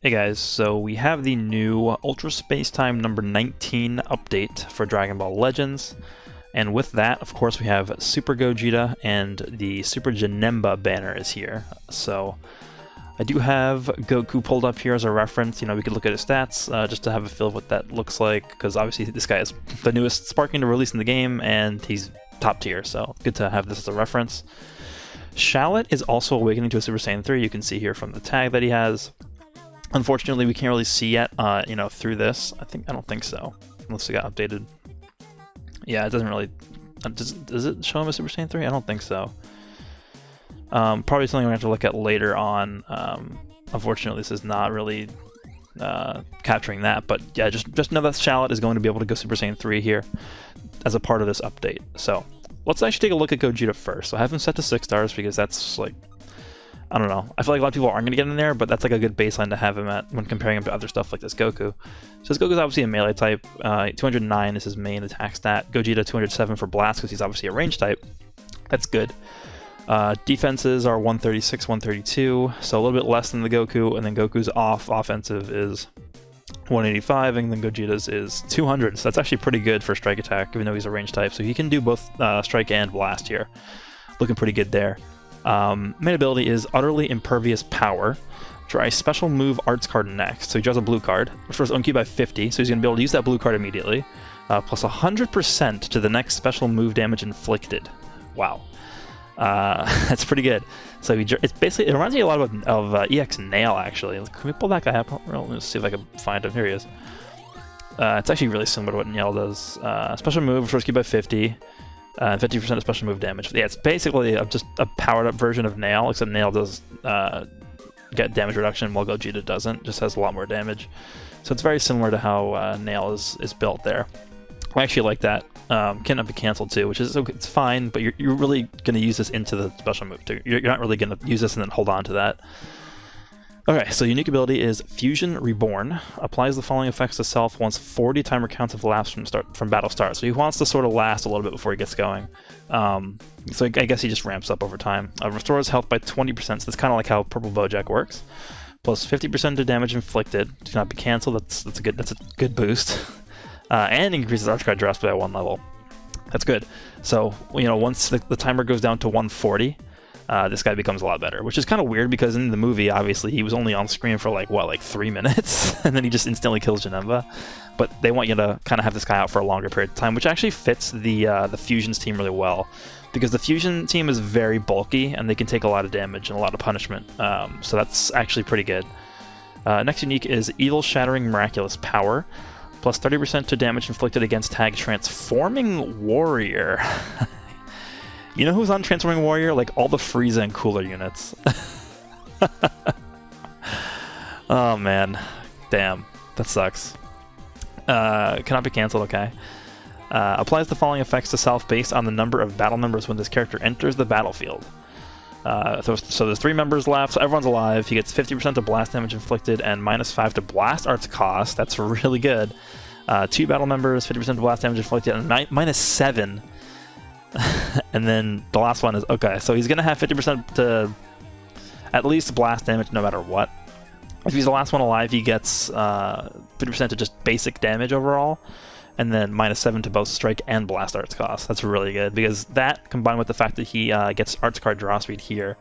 Hey guys, so we have the new Ultra Space Time number 19 update for Dragon Ball Legends, and with that, of course, we have Super Gogeta and the Super Janemba banner is here. So I do have Goku pulled up here as a reference. You know, we could look at his stats just to have a feel of what that looks like, because obviously this guy is the newest Sparking to release in the game, and he's top tier, so good to have this as a reference. Shallot is also awakening to a Super Saiyan 3. You can see here from the tag that he has. Unfortunately, we can't really see yet, you know, through this. I don't think so, unless it got updated. Yeah, it doesn't really. Does it show him a Super Saiyan 3? I don't think so. Probably something we have to look at later on. Unfortunately, this is not really capturing that. But yeah, just know that Shallot is going to be able to go Super Saiyan 3 here as a part of this update. So let's actually take a look at Gogeta first. So I have him set to 6 stars because that's like, I don't know. I feel like a lot of people aren't going to get in there, but that's like a good baseline to have him at when comparing him to other stuff like this Goku. So this Goku's obviously a melee type. 209 is his main attack stat. Gogeta 207 for blast because he's obviously a range type. That's good. Defenses are 136, 132, so a little bit less than the Goku, and then Goku's offensive is 185, and then Gogeta's is 200. So that's actually pretty good for strike attack, even though he's a range type. So he can do both strike and blast here. Looking pretty good there. Main ability is Utterly Impervious Power. Draw a special move arts card next. So he draws a blue card, restores own key by 50, so he's going to be able to use that blue card immediately. Plus 100% to the next special move damage inflicted. Wow. That's pretty good. So it's basically, it reminds me a lot of EX Nail, actually. Can we pull that guy up? Let's see if I can find him. Here he is. It's actually really similar to what Nail does. Special move, restores key by 50. 50% of special move damage. Yeah, it's basically just a powered up version of Nail, except Nail does get damage reduction while Gogeta doesn't. Just has a lot more damage. So it's very similar to how Nail is built there. I actually like that. Cannot be cancelled too, which is okay, it's fine, but you're really going to use this into the special move too. You're not really going to use this and then hold on to that. Okay, so unique ability is Fusion Reborn. Applies the following effects to self once 40 timer counts have elapsed from battle start. So he wants to sort of last a little bit before he gets going. So I guess he just ramps up over time. Restores health by 20%, so that's kind of like how Purple Bojack works. Plus 50% to damage inflicted. Cannot be cancelled. That's a good boost. And increases arch card draft by 1 level. That's good. So, you know, once the timer goes down to 140, this guy becomes a lot better, which is kind of weird because in the movie, obviously, he was only on screen for like 3 minutes, and then he just instantly kills Janemba. But they want you to kind of have this guy out for a longer period of time, which actually fits the Fusions team really well, because the Fusion team is very bulky, and they can take a lot of damage and a lot of punishment, so that's actually pretty good. Next unique is Evil Shattering Miraculous Power. Plus 30% to damage inflicted against tag Transforming Warrior. You know who's on Transforming Warrior? Like all the Frieza and Cooler units. Oh man. Damn. That sucks. Cannot be cancelled, okay. Applies the following effects to self based on the number of battle members when this character enters the battlefield. So there's 3 members left, so everyone's alive. He gets 50% to blast damage inflicted and -5 to blast arts cost. That's really good. 2 battle members, 50% to blast damage inflicted, and -7. And then the last one is, okay, so he's going to have 50% to at least blast damage no matter what. If he's the last one alive, he gets 50% to just basic damage overall. And then -7 to both strike and blast arts cost. That's really good, because that, combined with the fact that he gets arts card draw speed here,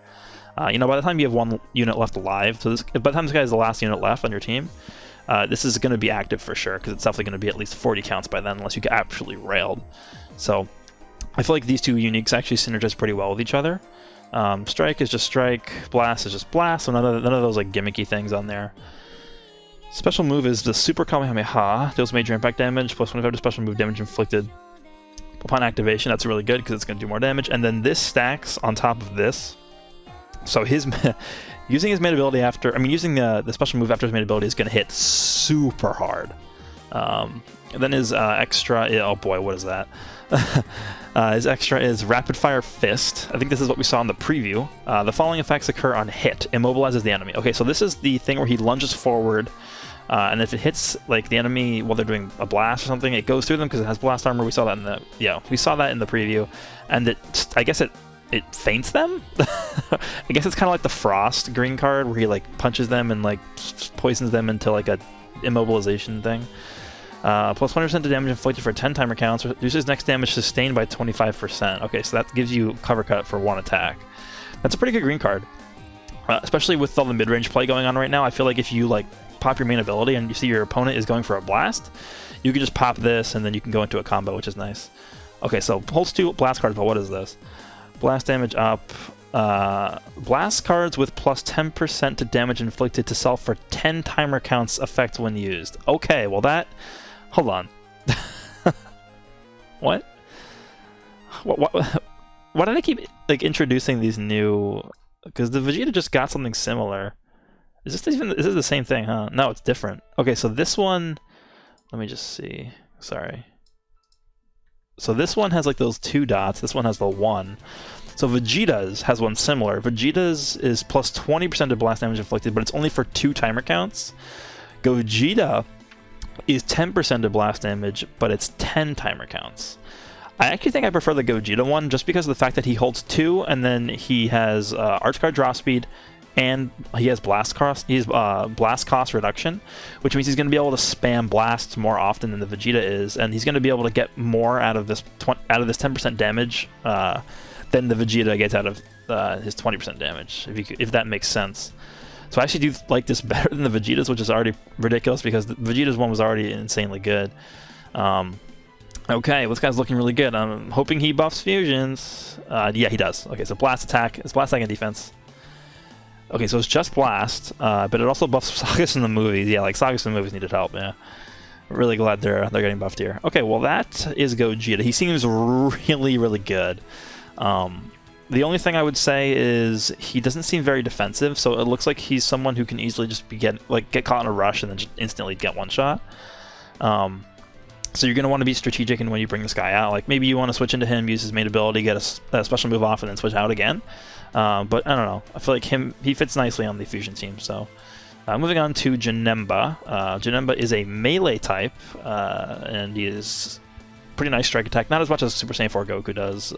you know, by the time you have 1 unit left alive, so by the time this guy is the last unit left on your team, this is going to be active for sure, because it's definitely going to be at least 40 counts by then, unless you get absolutely railed. So I feel like these 2 uniques actually synergize pretty well with each other. Strike is just strike, blast is just blast, so none of those like gimmicky things on there. Special move is the Super Kamehameha, deals major impact damage, plus 25 to special move damage inflicted upon activation. That's really good because it's going to do more damage. And then this stacks on top of this. So his using his main ability using the special move after his main ability is going to hit super hard. And then his extra, oh boy, what is that? His extra is Rapid Fire Fist. I think this is what we saw in the preview. The following effects occur on hit. Immobilizes the enemy. Okay, so this is the thing where he lunges forward, and if it hits like the enemy while they're doing a blast or something, it goes through them because it has blast armor. We saw that in the preview, and I guess it it faints them. I guess it's kind of like the Frost green card where he like punches them and like poisons them into like a immobilization thing. Plus 20% to damage inflicted for 10 timer counts. Reduces next damage sustained by 25%. Okay, so that gives you cover cut for 1 attack. That's a pretty good green card. Especially with all the mid-range play going on right now, I feel like if you like pop your main ability and you see your opponent is going for a blast, you can just pop this and then you can go into a combo, which is nice. Okay, so holds 2 blast cards, but what is this? Blast damage up. Blast cards with plus 10% to damage inflicted to self for 10 timer counts effect when used. Okay, well that... Hold on. What? Why did I keep like introducing these new... Because the Vegeta just got something similar. Is this the same thing, huh? No, it's different. Okay, so this one... Let me just see. Sorry. So this one has like those 2 dots. This one has the 1. So Vegeta's has one similar. Vegeta's is plus 20% of blast damage inflicted, but it's only for 2 timer counts. Gogeta is 10% of blast damage, but it's 10 timer counts. I actually think I prefer the Gogeta one just because of the fact that he holds 2, and then he has Arch Guard draw speed, and he has blast cost. He has blast cost reduction, which means he's going to be able to spam blasts more often than the Vegeta is, and he's going to be able to get more out of this 10% damage than the Vegeta gets out of his 20% damage, if that makes sense. So I actually do like this better than the Vegeta's, which is already ridiculous because the Vegeta's one was already insanely good. Okay, this guy's looking really good. I'm hoping he buffs fusions. Yeah, he does. Okay, so blast attack. It's blast attack and defense. Okay, so it's just blast, but it also buffs Sagas in the movies. Yeah, like Sagas in the movies needed help. Yeah, really glad they're getting buffed here. Okay, well that is Gogeta. He seems really, really good. The only thing I would say is he doesn't seem very defensive, so it looks like he's someone who can easily just get caught in a rush and then just instantly get one shot. So you're going to want to be strategic in when you bring this guy out. Like maybe you want to switch into him, use his main ability, get a special move off, and then switch out again. But I don't know. I feel like he fits nicely on the fusion team. So moving on to Janemba. Janemba is a melee type, and he is pretty nice strike attack. Not as much as Super Saiyan 4 Goku does.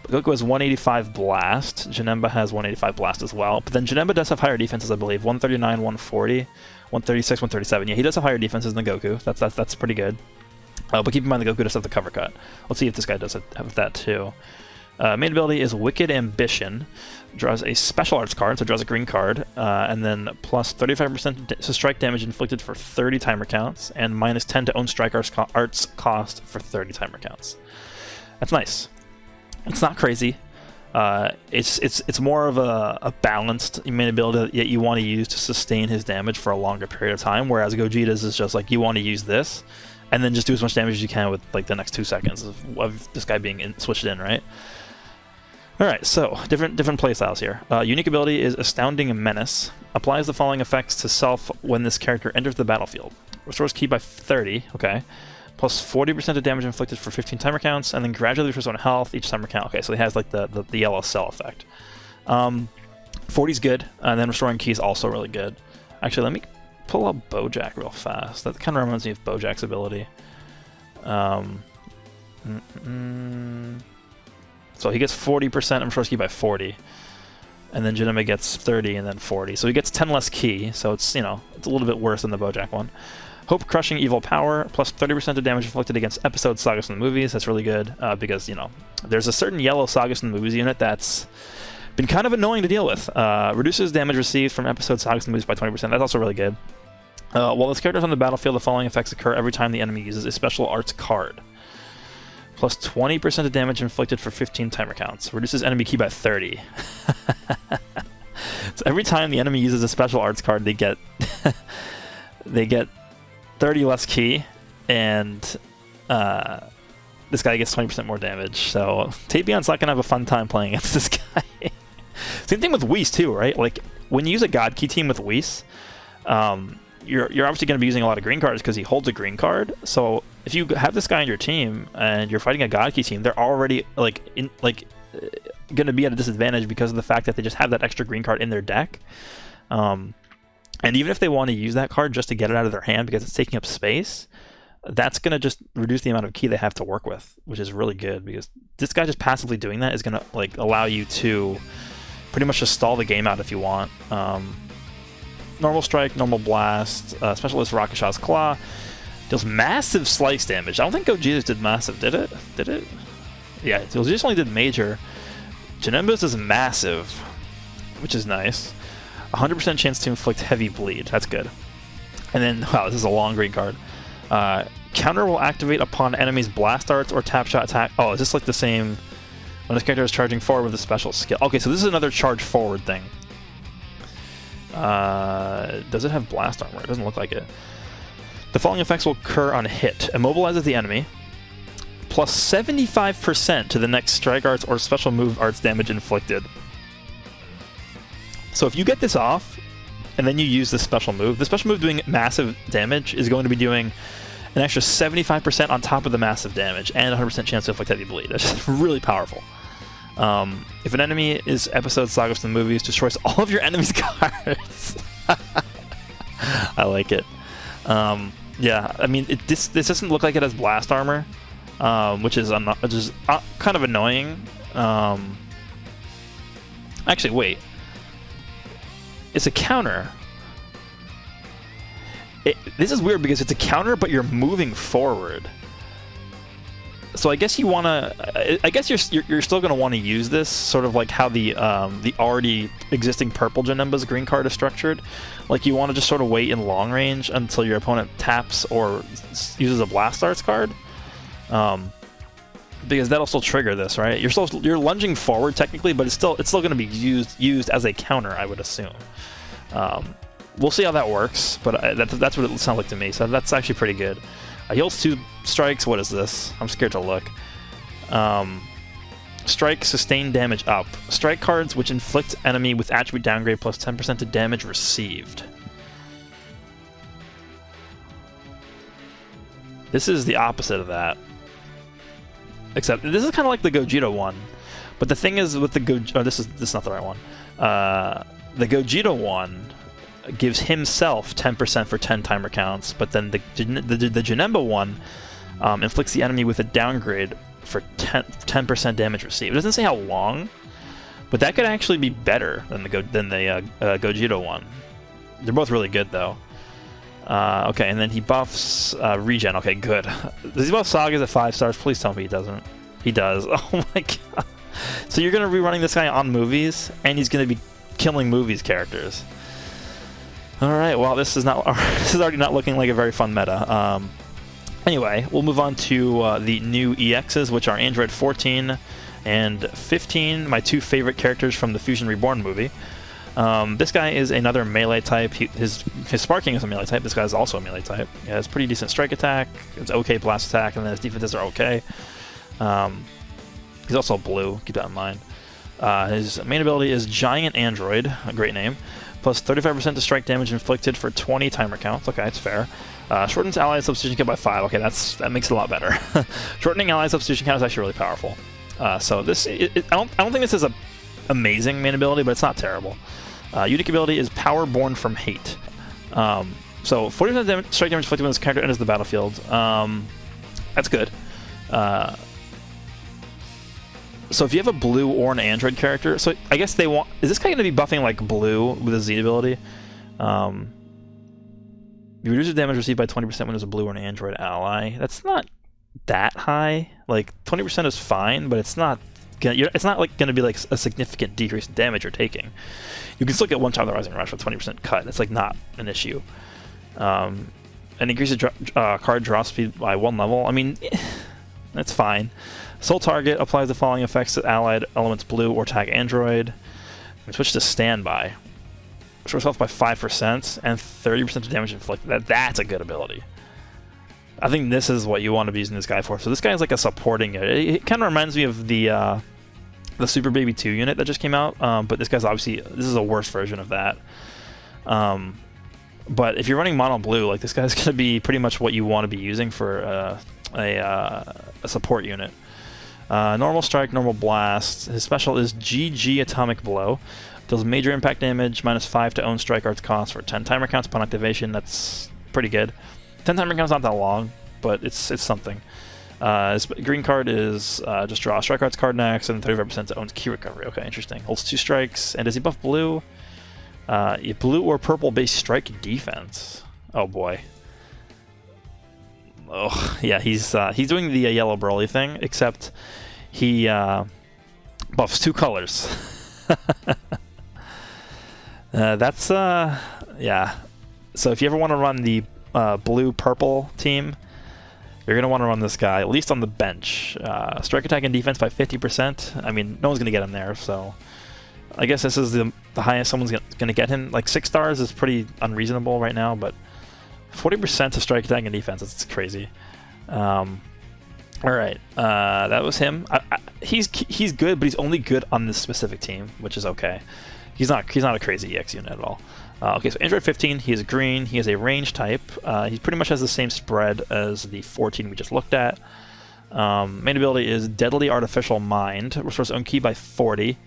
Goku has 185 blast. Janemba has 185 blast as well. But then Janemba does have higher defenses, I believe. 139, 140, 136, 137. Yeah, he does have higher defenses than Goku. That's pretty good. But keep in mind the Goku does have the cover cut. Let's see if this guy does have that too. Main ability is Wicked Ambition. Draws a special arts card, so it draws a green card, and then plus 35% to strike damage inflicted for 30 timer counts, and minus 10 to own strike arts cost for 30 timer counts. That's nice. It's not crazy. It's more of a balanced main ability that you want to use to sustain his damage for a longer period of time, whereas Gogeta's is just like you want to use this, and then just do as much damage as you can with like the next 2 seconds of this guy being switched in, right? Alright, so different playstyles here. Unique ability is Astounding Menace. Applies the following effects to self when this character enters the battlefield. Restores ki by 30, okay. Plus 40% of damage inflicted for 15 timer counts, and then gradually restores on health each timer count. Okay, so he has like the yellow cell effect. 40's good, and then restoring ki is also really good. Actually, let me pull up Bojack real fast. That kind of reminds me of Bojack's ability. So he gets 40% and restores ki by 40. And then Janemba gets 30 and then 40. So he gets 10 less ki, so it's, you know, it's a little bit worse than the Bojack one. Hope Crushing Evil Power, plus 30% of damage inflicted against episode Sagas in the movies. That's really good, because, you know, there's a certain yellow Sagas in the movies unit that's been kind of annoying to deal with. Reduces damage received from episode Sagas in the movies by 20%. That's also really good. While this character is on the battlefield, the following effects occur every time the enemy uses a special arts card. Plus 20% of damage inflicted for 15 timer counts. Reduces enemy ki by 30. So every time the enemy uses a special arts card, they get they get 30 less ki, and this guy gets 20% more damage. So Tapion's not gonna have a fun time playing against this guy. Same thing with Whis too, right? Like when you use a God Ki team with Whis, you're obviously going to be using a lot of green cards because he holds a green card. So if you have this guy on your team and you're fighting a God Ki team, they're already going to be at a disadvantage because of the fact that they just have that extra green card in their deck. And even if they want to use that card just to get it out of their hand because it's taking up space, that's going to just reduce the amount of ki they have to work with, which is really good, because this guy just passively doing that is going to like allow you to pretty much just stall the game out if you want. Normal strike, normal blast, specialist Rocket Shot's Claw deals massive slice damage. I don't think Gogeta's did massive, did it? Did it? Yeah, Gogeta's only did major. Janemba's is massive, which is nice. 100% chance to inflict heavy bleed. That's good. And then, wow, this is a long green card. Counter will activate upon enemies' blast darts or tap shot attack. Oh, is this like the same when this character is charging forward with a special skill? Okay, so this is another charge forward thing. Does it have blast armor? It doesn't look like it. The following effects will occur on hit. Immobilizes the enemy, plus 75% to the next strike arts or special move arts damage inflicted. So if you get this off, and then you use this special move, the special move doing massive damage is going to be doing an extra 75% on top of the massive damage, and 100% chance to inflict heavy bleed. That's just really powerful. If an enemy is episode Saga from the movies, destroys all of your enemy's cards. I like it. Yeah, I mean, this doesn't look like it has blast armor, which is kind of annoying. Actually, wait. It's a counter. This is weird because it's a counter, but you're moving forward. So I guess you want to. I guess you're still going to want to use this, sort of like how the already existing purple Janemba's green card is structured. Like you want to just sort of wait in long range until your opponent taps or uses a blast arts card, because that'll still trigger this, right? You're lunging forward technically, but it's still going to be used as a counter, I would assume. We'll see how that works, but that's what it sounds like to me. So that's actually pretty good. Heals 2 strikes. What is this? I'm scared to look. Strike, sustain damage up. Strike cards which inflict enemy with attribute downgrade plus 10% to damage received. This is the opposite of that. Except this is kind of like the Gogeta one, but the thing is with the this is not the right one. The Gogeta one gives himself 10% for 10 timer counts, but then the Janemba one inflicts the enemy with a downgrade for 10% damage received. It doesn't say how long, but that could actually be better than the Gogeta one. They're both really good though. Okay, and then he buffs regen. Okay, good. Does he buff Sagas at 5 stars? Please tell me he doesn't. He does. Oh my god. So you're going to be running this guy on movies, and he's going to be killing movies characters. Alright, well this is already not looking like a very fun meta. Anyway, we'll move on to the new EXs, which are Android 14 and 15, my 2 favorite characters from the Fusion Reborn movie. This guy is another melee type. His Sparking is a melee type. This guy is also a melee type. He has pretty decent strike attack. It's okay blast attack, and then his defenses are okay. He's also blue. Keep that in mind. His main ability is Giant Android, a great name, plus 35% to strike damage inflicted for 20 timer counts. Okay, it's fair. Shortens ally substitution count by 5. Okay, that makes it a lot better. Shortening ally substitution count is actually really powerful. So this, I don't think this is a amazing main ability, but it's not terrible. Unique ability is Power Born from Hate. So 40% strike damage inflicted when this character enters the battlefield. That's good. So if you have a blue or an android character, so I guess they want... Is this guy going to be buffing like blue with a Z ability? You reduce the damage received by 20% when there's a blue or an android ally. That's not that high. Like 20% is fine, but it's not like going to be like a significant decrease in damage you're taking. You can still get one-time the Rising Rush with 20% cut. It's like not an issue. And increases card draw speed by 1 level. I mean, that's fine. Sole target applies the following effects to allied elements blue or tag android. And switch to standby. Restores health by 5% and 30% of damage inflicted. That's a good ability. I think this is what you want to be using this guy for. So this guy is like a supporting unit. It kind of reminds me of the Super Baby 2 unit that just came out, but this guy's obviously, this is a worse version of that. But if you're running mono blue, like this guy's going to be pretty much what you want to be using for a support unit. Normal strike, normal blast. His special is GG Atomic Blow. Deals major impact damage, -5 to own strike arts cost for 10 timer counts upon activation. That's pretty good. 10 timer counts not that long. but it's something. His green card is just draw a strike arts card next, and 35% owns key recovery. Okay, interesting. Holds 2 strikes, and does he buff blue? Blue or purple base strike defense. Oh boy. Oh yeah, he's doing the yellow Broly thing, except he buffs 2 colors. That's yeah. So if you ever want to run the blue-purple team, you're going to want to run this guy, at least on the bench. Strike attack and defense by 50%. I mean, no one's going to get him there, so I guess this is the highest someone's going to get him. Like 6 stars is pretty unreasonable right now, but 40% to strike attack and defense, that's crazy. Alright, that was him. He's good, but he's only good on this specific team, which is okay. He's not a crazy EX unit at all. Okay, so Android 15, he is green, he is a range type. He pretty much has the same spread as the 14 we just looked at. Main ability is Deadly Artificial Mind, restores own key by 40,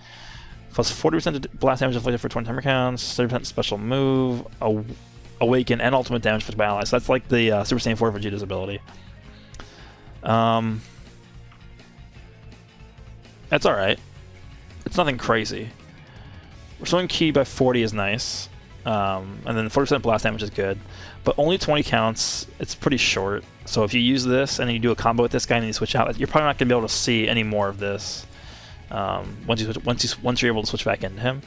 plus 40% blast damage inflicted for 20 timer counts, 30% special move, Awaken, and ultimate damage inflicted by allies. So that's like the Super Saiyan 4 Vegeta's ability. That's alright. It's nothing crazy. Restoring key by 40 is nice. And then 40% blast damage is good. But only 20 counts, it's pretty short. So if you use this and then you do a combo with this guy and you switch out, you're probably not going to be able to see any more of this once you're able to switch back into him.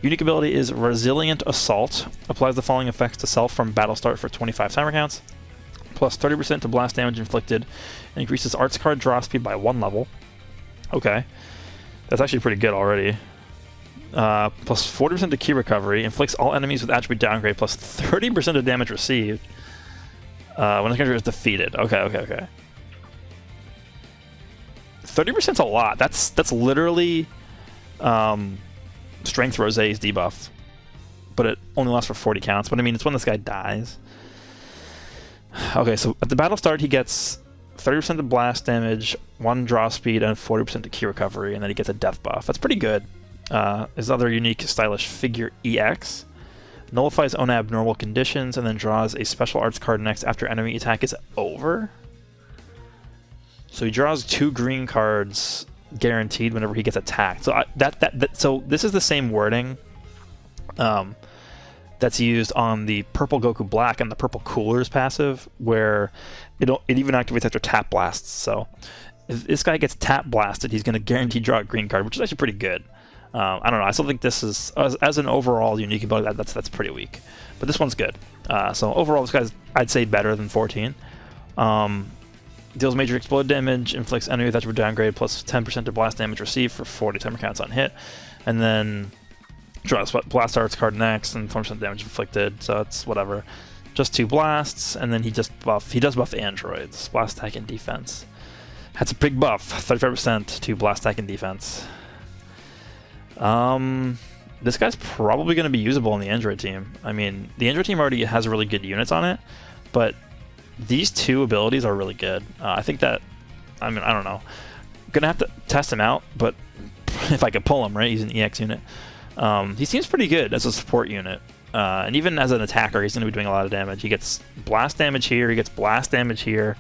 Unique ability is Resilient Assault. Applies the following effects to self from battle start for 25 timer counts. Plus 30% to blast damage inflicted. And increases arts card draw speed by 1 level. Okay. That's actually pretty good already. Plus 40% to key recovery. Inflicts all enemies with attribute downgrade. Plus 30% of damage received. When the character is defeated. Okay. 30%'s a lot. That's literally Strength Rosé's debuff. But it only lasts for 40 counts. But I mean, it's when this guy dies. Okay, so at the battle start, he gets 30% to blast damage, 1 draw speed, and 40% to key recovery, and then he gets a death buff. That's pretty good. His other unique stylish figure EX nullifies own abnormal conditions, and then draws a special arts card next after enemy attack is over. So he draws 2 green cards guaranteed whenever he gets attacked. So so this is the same wording that's used on the purple Goku Black and the purple Coolers passive, where it even activates after tap blasts. So if this guy gets tap blasted, he's going to guarantee draw a green card, which is actually pretty good. I don't know. I still think this is, as an overall unique ability, that's pretty weak. But this one's good. So overall, this guy's, I'd say, better than 14. Deals major explode damage, inflicts enemy with attribute downgrade, plus 10% to blast damage received for 40 timer counts on hit. And then draws blast arts card next, and 20% damage inflicted, so it's whatever. Just 2 blasts, and then he does buff androids, blast attack and defense. That's a big buff, 35% to blast attack and defense. This guy's probably going to be usable on the android team. I mean, the android team already has really good units on it, but these 2 abilities are really good. I think that, I mean, I don't know. I'm going to have to test him out, but if I could pull him, right, he's an EX unit. He seems pretty good as a support unit. And even as an attacker, he's going to be doing a lot of damage. He gets blast damage here, he gets blast damage here.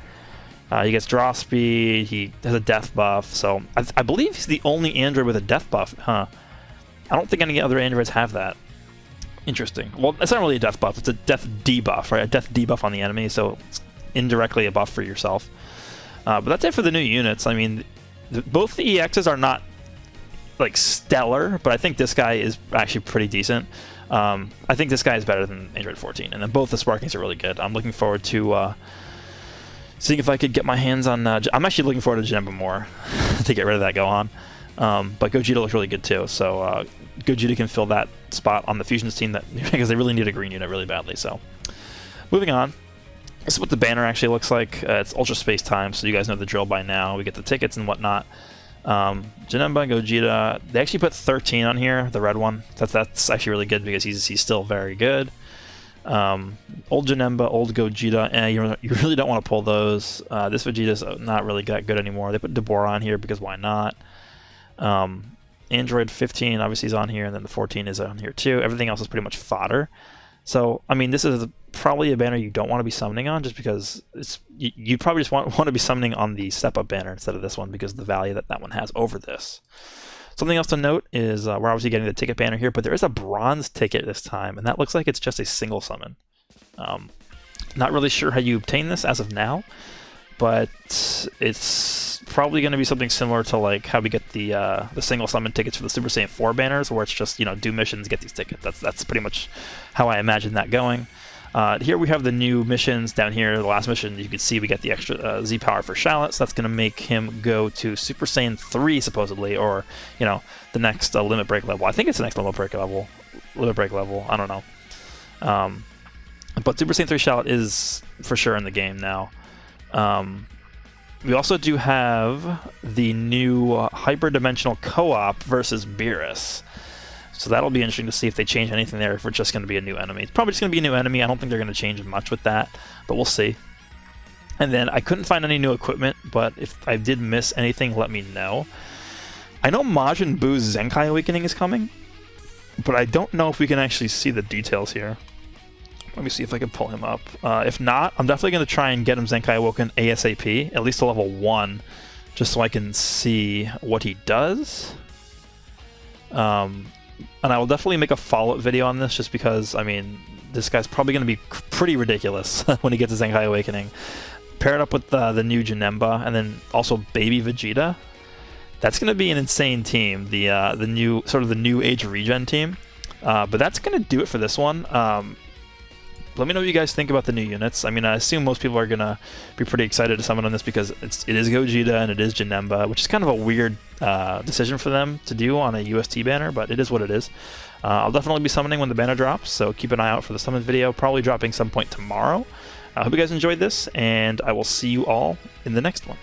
He gets draw speed, he has a death buff. So I believe he's the only android with a death buff, huh? I don't think any other androids have that. Interesting. Well, it's not really a death buff, it's a death debuff, right? A death debuff on the enemy, so it's indirectly a buff for yourself. But that's it for the new units. I mean, both the EXs are not like stellar, but I think this guy is actually pretty decent. I think this guy is better than Android 14, and then both the Sparkings are really good. I'm looking forward to seeing if I could get my hands on... I'm actually looking forward to Janemba more to get rid of that Gohan. But Gogeta looks really good too, so Gogeta can fill that spot on the Fusions team because they really need a green unit really badly. So, moving on. This is what the banner actually looks like. It's Ultra Space Time, so you guys know the drill by now. We get the tickets and whatnot. Janemba and Gogeta, they actually put 13 on here, the red one. That's actually really good because he's still very good. Old Janemba, old Gogeta, you really don't want to pull those. This Vegeta's not really that good anymore. They put Deborah on here because why not? Android 15 obviously is on here, and then the 14 is on here too. Everything else is pretty much fodder. So, I mean, this is probably a banner you don't want to be summoning on, just because you probably just want to be summoning on the step up banner instead of this one, because of the value that one has over this. Something else to note is we're obviously getting the ticket banner here, but there is a bronze ticket this time, and that looks like it's just a single summon. Not really sure how you obtain this as of now, but it's probably going to be something similar to like how we get the single summon tickets for the Super Saiyan 4 banners, where it's just, you know, do missions, get these tickets. That's pretty much how I imagine that going. Here we have the new missions down here. The last mission, you can see we get the extra Z power for Shallot, so that's going to make him go to Super Saiyan 3 supposedly, or, you know, the next limit break level. I think it's the next limit break level. I don't know. But Super Saiyan 3 Shallot is for sure in the game now. We also do have the new hyperdimensional co-op versus Beerus. So that'll be interesting to see if they change anything there, if we're just going to be a new enemy. It's probably just going to be a new enemy. I don't think they're going to change much with that, but we'll see. And then I couldn't find any new equipment, but if I did miss anything, let me know. I know Majin Buu's Zenkai Awakening is coming, but I don't know if we can actually see the details here. Let me see if I can pull him up. If not, I'm definitely going to try and get him Zenkai Awoken ASAP, at least to level 1, just so I can see what he does. And I will definitely make a follow-up video on this, just because, I mean, this guy's probably going to be pretty ridiculous when he gets his Zenkai Awakening. Pair it up with the new Janemba, and then also Baby Vegeta. That's going to be an insane team, the new, sort of the new age regen team. But that's going to do it for this one. Let me know what you guys think about the new units. I mean, I assume most people are going to be pretty excited to summon on this, because it is Gogeta and it is Janemba, which is kind of a weird decision for them to do on a UST banner, but it is what it is. I'll definitely be summoning when the banner drops, so keep an eye out for the summon video, probably dropping some point tomorrow. I hope you guys enjoyed this, and I will see you all in the next one.